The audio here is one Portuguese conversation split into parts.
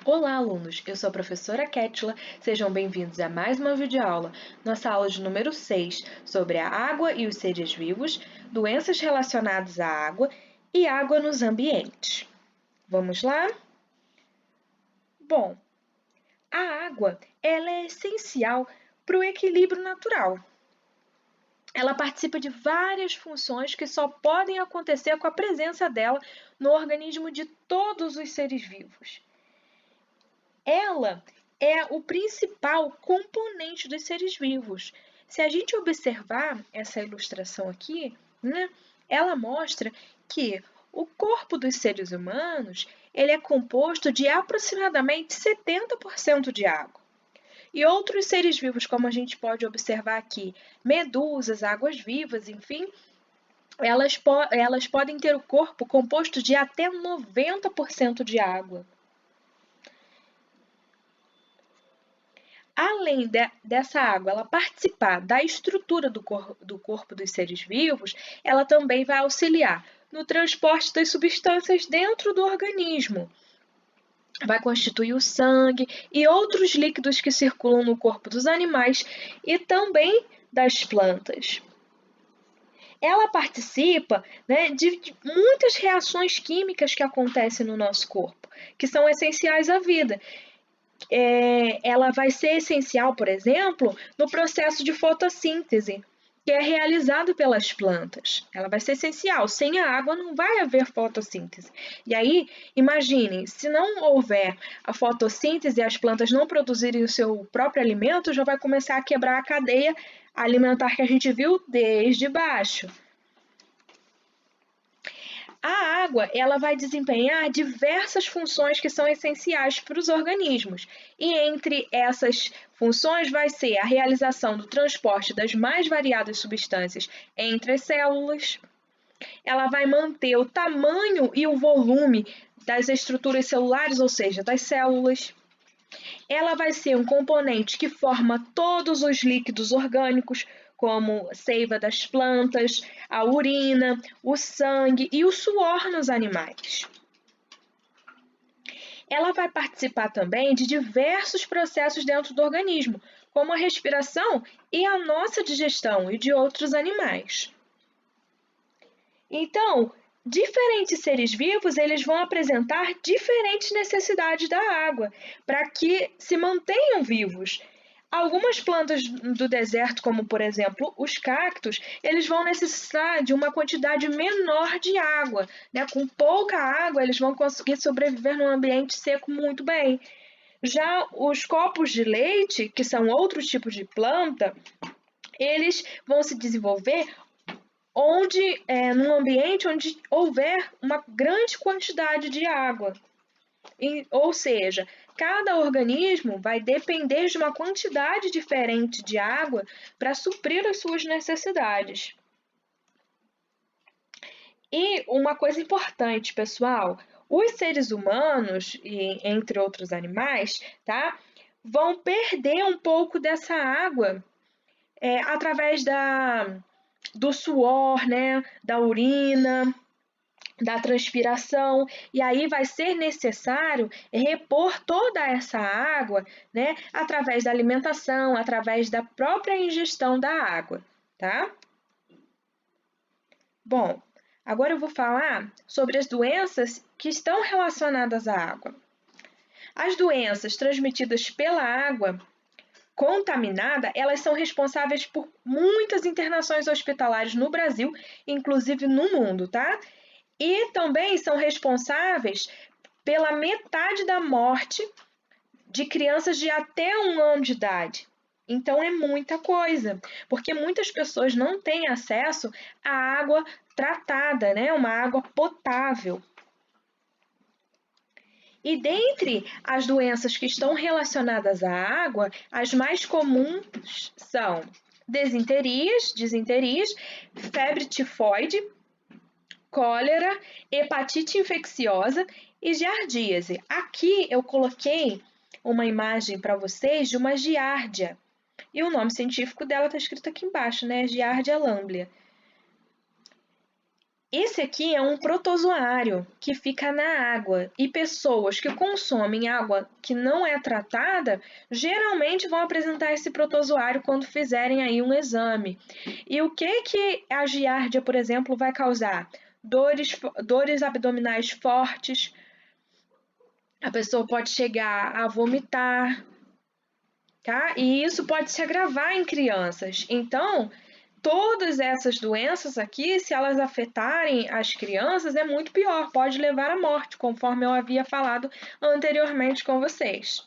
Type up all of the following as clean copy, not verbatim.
Olá, alunos! Eu sou a professora Kétila. Sejam bem-vindos a mais uma videoaula, nossa aula de número 6, sobre a água e os seres vivos, doenças relacionadas à água e água nos ambientes. Vamos lá? Bom, a água ela é essencial para o equilíbrio natural. Ela participa de várias funções que só podem acontecer com a presença dela no organismo de todos os seres vivos. Ela é o principal componente dos seres vivos. Se a gente observar essa ilustração aqui, né, ela mostra que o corpo dos seres humanos ele é composto de aproximadamente 70% de água. E outros seres vivos, como a gente pode observar aqui, medusas, águas-vivas, enfim, elas podem ter o corpo composto de até 90% de água. Além dessa água ela participar da estrutura do corpo dos seres vivos, ela também vai auxiliar no transporte das substâncias dentro do organismo. Vai constituir o sangue e outros líquidos que circulam no corpo dos animais e também das plantas. Ela participa, né, de muitas reações químicas que acontecem no nosso corpo, que são essenciais à vida. Ela vai ser essencial, por exemplo, no processo de fotossíntese, que é realizado pelas plantas. Ela vai ser essencial. Sem a água não vai haver fotossíntese. E aí, imaginem, se não houver a fotossíntese e as plantas não produzirem o seu próprio alimento, já vai começar a quebrar a cadeia alimentar que a gente viu desde baixo. A água, ela vai desempenhar diversas funções que são essenciais para os organismos. E entre essas funções vai ser a realização do transporte das mais variadas substâncias entre as células. Ela vai manter o tamanho e o volume das estruturas celulares, ou seja, das células. Ela vai ser um componente que forma todos os líquidos orgânicos, como seiva das plantas, a urina, o sangue e o suor nos animais. Ela vai participar também de diversos processos dentro do organismo, como a respiração e a nossa digestão e de outros animais. Então, diferentes seres vivos, eles vão apresentar diferentes necessidades da água para que se mantenham vivos. Algumas plantas do deserto, como por exemplo os cactos, eles vão necessitar de uma quantidade menor de água, né? Com pouca água, eles vão conseguir sobreviver num ambiente seco muito bem. Já os copos de leite, que são outros tipos de planta, eles vão se desenvolver num ambiente onde houver uma grande quantidade de água. Ou seja, cada organismo vai depender de uma quantidade diferente de água para suprir as suas necessidades. E uma coisa importante, pessoal, os seres humanos, e entre outros animais, tá, vão perder um pouco dessa água através do suor, né, da urina, da transpiração, e aí vai ser necessário repor toda essa água, né, através da alimentação, através da própria ingestão da água, tá? Bom, agora eu vou falar sobre as doenças que estão relacionadas à água. As doenças transmitidas pela água contaminada, elas são responsáveis por muitas internações hospitalares no Brasil, inclusive no mundo, tá? E também são responsáveis pela metade da morte de crianças de até 1 ano de idade. Então é muita coisa, porque muitas pessoas não têm acesso à água tratada, né? Uma água potável. E dentre as doenças que estão relacionadas à água, as mais comuns são disenterias, febre tifoide, cólera, hepatite infecciosa e giardíase. Aqui eu coloquei uma imagem para vocês de uma giardia. E o nome científico dela está escrito aqui embaixo, né? Giardia lamblia. Esse aqui é um protozoário que fica na água e pessoas que consomem água que não é tratada geralmente vão apresentar esse protozoário quando fizerem aí um exame. E o que a giardia, por exemplo, vai causar? Dores abdominais fortes, a pessoa pode chegar a vomitar, tá? E isso pode se agravar em crianças. Então, todas essas doenças aqui, se elas afetarem as crianças, é muito pior, pode levar à morte, conforme eu havia falado anteriormente com vocês.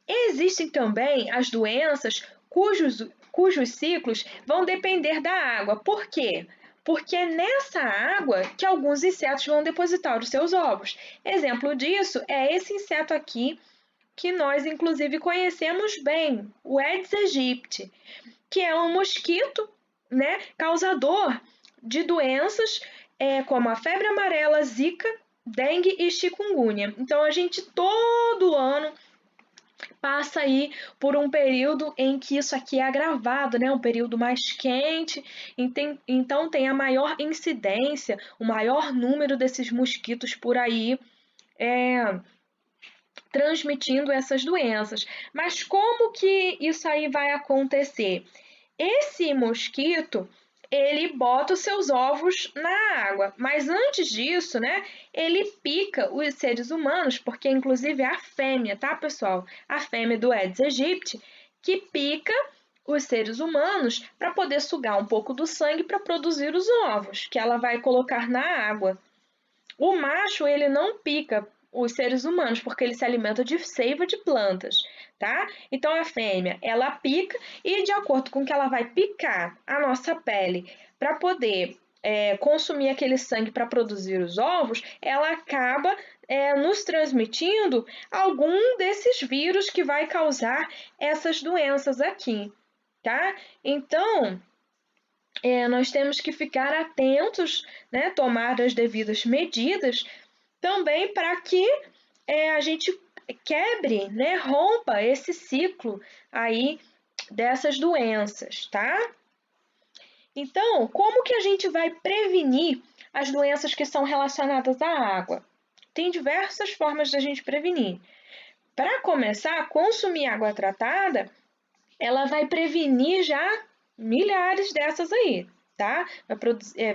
Existem também as doenças cujos ciclos vão depender da água. Por quê? Porque é nessa água que alguns insetos vão depositar os seus ovos. Exemplo disso é esse inseto aqui, que nós inclusive conhecemos bem, o Aedes aegypti, que é um mosquito, né, causador de doenças como a febre amarela, zika, dengue e chikungunya. Então a gente todo ano passa aí por um período em que isso aqui é agravado, né? Um período mais quente, então tem a maior incidência, o maior número desses mosquitos por aí transmitindo essas doenças. Mas como que isso aí vai acontecer? Esse mosquito, ele bota os seus ovos na água, mas antes disso, né, ele pica os seres humanos, porque inclusive é a fêmea, tá, pessoal? A fêmea do Aedes aegypti, que pica os seres humanos para poder sugar um pouco do sangue para produzir os ovos, que ela vai colocar na água. O macho, ele não pica os seres humanos, porque ele se alimenta de seiva de plantas, tá? Então a fêmea, ela pica e de acordo com que ela vai picar a nossa pele para poder consumir aquele sangue para produzir os ovos, ela acaba nos transmitindo algum desses vírus que vai causar essas doenças aqui, tá? Então, nós temos que ficar atentos, né, tomar as devidas medidas também para que a gente quebre, né, rompa esse ciclo aí dessas doenças, tá? Então, como que a gente vai prevenir as doenças que são relacionadas à água? Tem diversas formas da gente prevenir. Para começar, consumir água tratada, ela vai prevenir já milhares dessas aí, tá?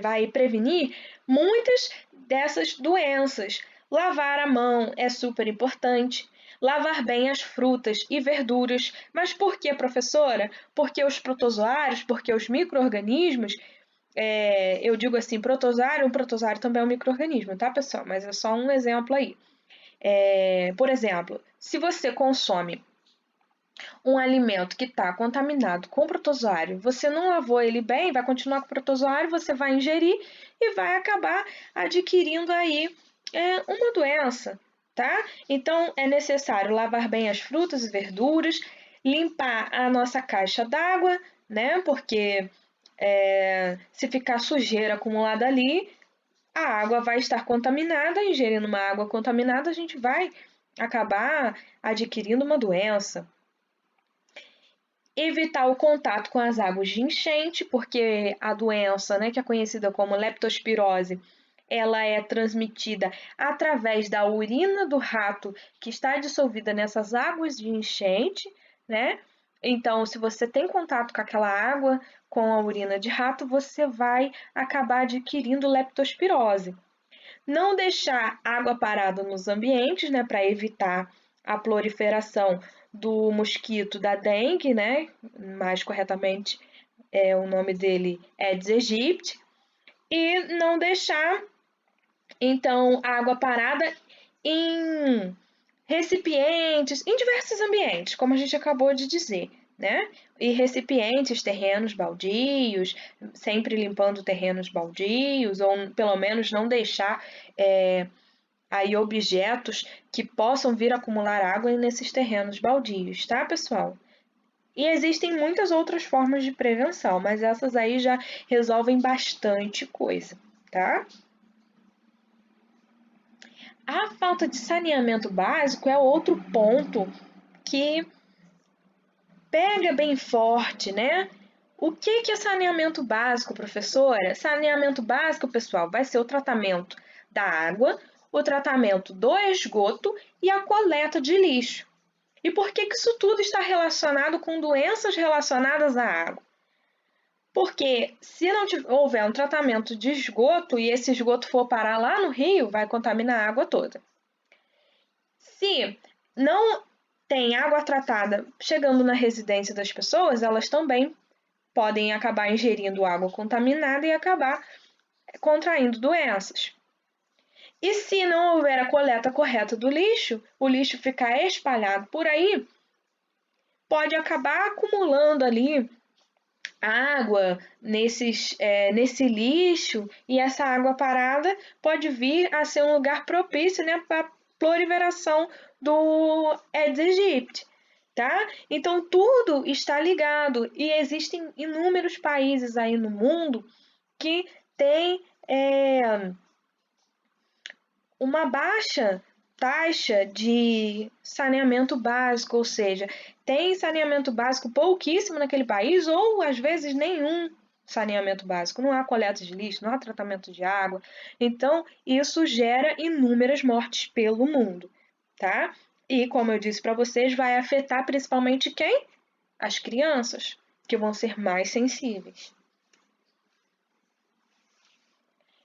Vai prevenir muitas dessas doenças. Lavar a mão é super importante. Lavar bem as frutas e verduras. Mas por que, professora? Porque os protozoários, porque os micro-organismos, eu digo assim, um protozoário também é um micro-organismo, tá, pessoal? Mas é só um exemplo aí. Por exemplo, se você consome um alimento que está contaminado com protozoário, você não lavou ele bem, vai continuar com protozoário, você vai ingerir e vai acabar adquirindo aí uma doença, tá? Então é necessário lavar bem as frutas e verduras, limpar a nossa caixa d'água, né? Porque se ficar sujeira acumulada ali, a água vai estar contaminada, ingerindo uma água contaminada, a gente vai acabar adquirindo uma doença. Evitar o contato com as águas de enchente, porque a doença, né, que é conhecida como leptospirose, ela é transmitida através da urina do rato que está dissolvida nessas águas de enchente, né? Então, se você tem contato com aquela água, com a urina de rato, você vai acabar adquirindo leptospirose. Não deixar água parada nos ambientes, né, para evitar a proliferação do mosquito da dengue, né, mais corretamente o nome dele é Aedes aegypti, e não deixar então a água parada em recipientes, em diversos ambientes, como a gente acabou de dizer, né? E recipientes, terrenos baldios, sempre limpando terrenos baldios, ou pelo menos não deixar aí objetos que possam vir acumular água nesses terrenos baldios, tá, pessoal? E existem muitas outras formas de prevenção, mas essas aí já resolvem bastante coisa, tá? A falta de saneamento básico é outro ponto que pega bem forte, né? O que é saneamento básico, professora? Saneamento básico, pessoal, vai ser o tratamento da água, o tratamento do esgoto e a coleta de lixo. E por que isso tudo está relacionado com doenças relacionadas à água? Porque se não houver um tratamento de esgoto e esse esgoto for parar lá no rio, vai contaminar a água toda. Se não tem água tratada chegando na residência das pessoas, elas também podem acabar ingerindo água contaminada e acabar contraindo doenças. E se não houver a coleta correta do lixo, o lixo ficar espalhado por aí, pode acabar acumulando ali água nesse lixo, e essa água parada pode vir a ser um lugar propício, né, para a proliferação do Aedes aegypti, tá? Então tudo está ligado e existem inúmeros países aí no mundo que têm uma baixa taxa de saneamento básico, ou seja, tem saneamento básico pouquíssimo naquele país ou às vezes nenhum saneamento básico, não há coleta de lixo, não há tratamento de água. Então, isso gera inúmeras mortes pelo mundo, tá? E como eu disse para vocês, vai afetar principalmente quem? As crianças, que vão ser mais sensíveis.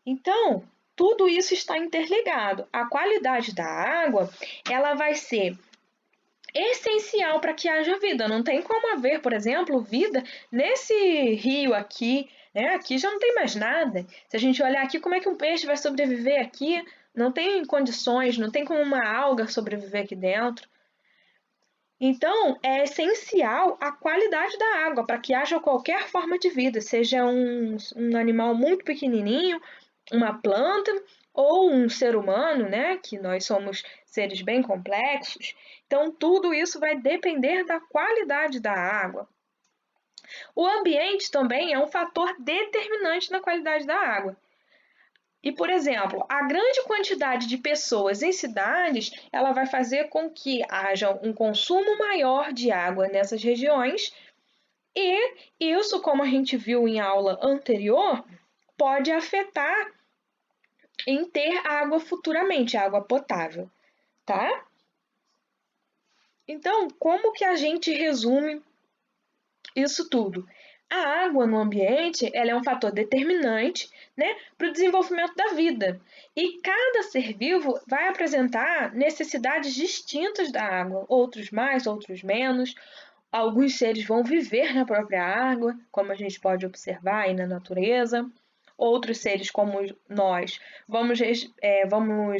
Então, tudo isso está interligado. A qualidade da água, ela vai ser essencial para que haja vida. Não tem como haver, por exemplo, vida nesse rio aqui, né? Aqui já não tem mais nada. Se a gente olhar aqui, como é que um peixe vai sobreviver aqui? Não tem condições, não tem como uma alga sobreviver aqui dentro. Então, é essencial a qualidade da água para que haja qualquer forma de vida, seja um animal muito pequenininho, uma planta ou um ser humano, né? Que nós somos seres bem complexos. Então, tudo isso vai depender da qualidade da água. O ambiente também é um fator determinante na qualidade da água. E, por exemplo, a grande quantidade de pessoas em cidades, ela vai fazer com que haja um consumo maior de água nessas regiões, e isso, como a gente viu em aula anterior, pode afetar em ter água futuramente, água potável, tá? Então, como que a gente resume isso tudo? A água no ambiente, ela é um fator determinante, né, para o desenvolvimento da vida. E cada ser vivo vai apresentar necessidades distintas da água, outros mais, outros menos. Alguns seres vão viver na própria água, como a gente pode observar aí na natureza. Outros seres, como nós, vamos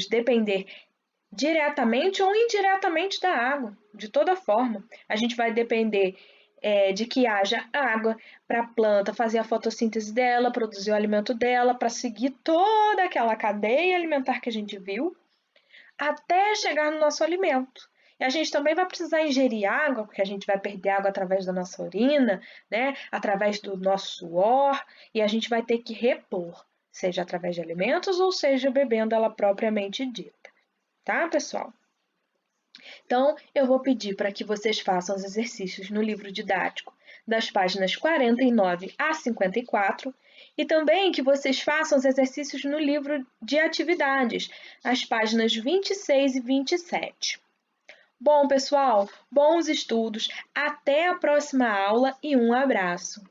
depender diretamente ou indiretamente da água, de toda forma. A gente vai depender de que haja água para a planta fazer a fotossíntese dela, produzir o alimento dela, para seguir toda aquela cadeia alimentar que a gente viu, até chegar no nosso alimento. E a gente também vai precisar ingerir água, porque a gente vai perder água através da nossa urina, né? Através do nosso suor, e a gente vai ter que repor, seja através de alimentos ou seja bebendo ela propriamente dita. Tá, pessoal? Então, eu vou pedir para que vocês façam os exercícios no livro didático das páginas 49 a 54 e também que vocês façam os exercícios no livro de atividades, as páginas 26 e 27. Bom, pessoal, bons estudos, até a próxima aula e um abraço!